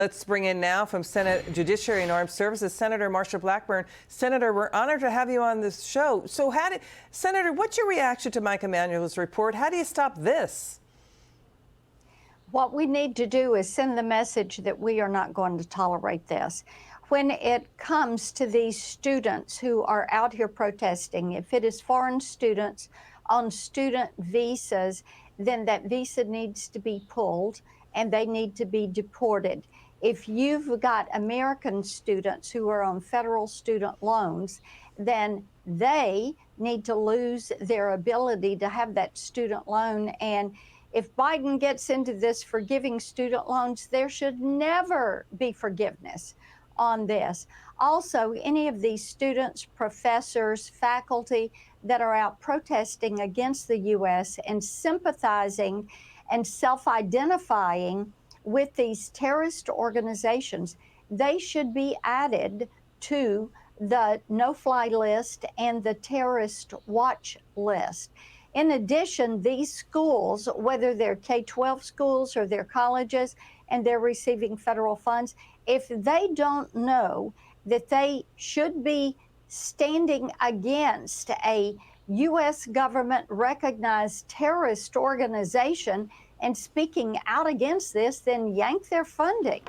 Let's bring in now from Senate Judiciary and Armed Services, Senator Marsha Blackburn. Senator, we're honored to have you on this show. So Senator, what's your reaction to Mike Emanuel's report? How do you stop this? What we need to do is send the message that we are not going to tolerate this. When it comes to these students who are out here protesting, if it is foreign students on student visas, then that visa needs to be pulled and they need to be deported. If you've got American students who are on federal student loans, then they need to lose their ability to have that student loan. And if Biden gets into this forgiving student loans, there should never be forgiveness on this. Also, any of these students, professors, faculty that are out protesting against the U.S. and sympathizing and self-identifying with these terrorist organizations, they should be added to the no-fly list and the terrorist watch list. In addition, these schools, whether they're K-12 schools or they're colleges and they're receiving federal funds, if they don't know that they should be standing against a U.S. government recognized terrorist organization and speaking out against this, then yank their funding.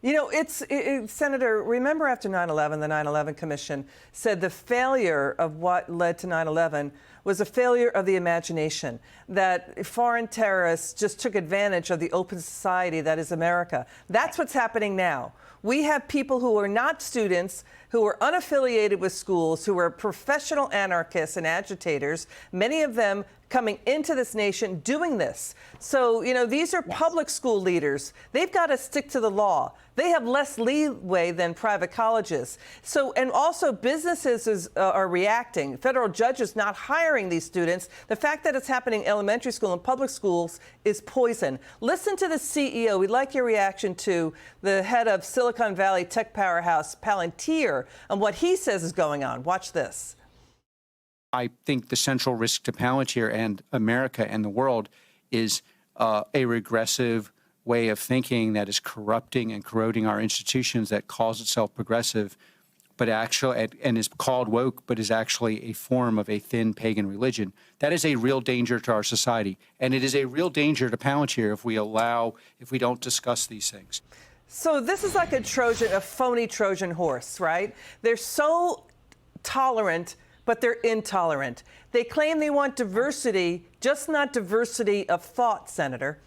You know, Senator, remember after 9/11, the 9/11 Commission said the failure of what led to 9/11 was a failure of the imagination, that foreign terrorists just took advantage of the open society that is America. That's what's happening now. We have people who are not students, who are unaffiliated with schools, who are professional anarchists and agitators, many of them coming into this nation doing this. So, you know, these are public school leaders. They've got to stick to the law. They have less leeway than private colleges. So, and also businesses are reacting. Federal judges not hiring these students. The fact that it's happening in elementary school and public schools is poison. Listen to the CEO. We'd like your reaction to the head of Silicon Valley tech powerhouse, Palantir, and what he says is going on. Watch this. I think the central risk to Palantir and America and the world is a regressive way of thinking that is corrupting and corroding our institutions, that calls itself progressive, but actually, and is called woke, but is actually a form of a thin pagan religion. That is a real danger to our society. And it is a real danger to Palantir if we don't discuss these things. So this is like a phony Trojan horse, right? They're so tolerant, but they're intolerant. They claim they want diversity, just not diversity of thought, Senator.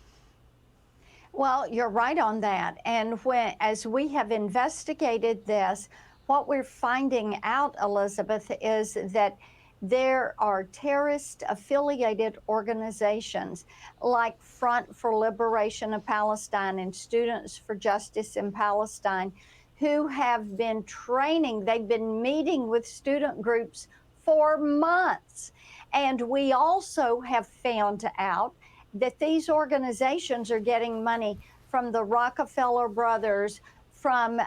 Well, you're right on that. And as we have investigated this, what we're finding out, Elizabeth, is that there are terrorist-affiliated organizations like Front for Liberation of Palestine and Students for Justice in Palestine who have been training. They've been meeting with student groups for months. And we also have found out that these organizations are getting money from the Rockefeller brothers, from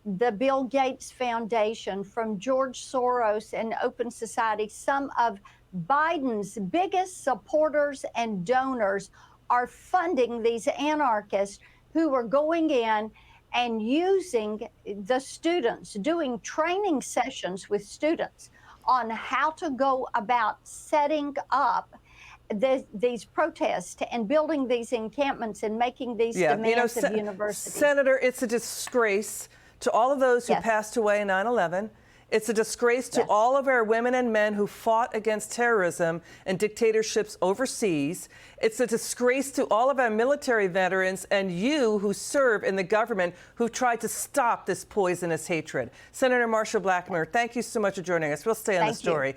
the Bill Gates Foundation, from George Soros and Open Society. Some of Biden's biggest supporters and donors are funding these anarchists who are going in and using the students, doing training sessions with students on how to go about setting up these protests and building these encampments and making these demands of universities. Senator, it's a disgrace to all of those who passed away in 9/11. It's a disgrace to all of our women and men who fought against terrorism and dictatorships overseas. It's a disgrace to all of our military veterans and you who serve in the government who tried to stop this poisonous hatred. Senator Marsha Blackburn, thank you so much for joining us. We'll stay on the story.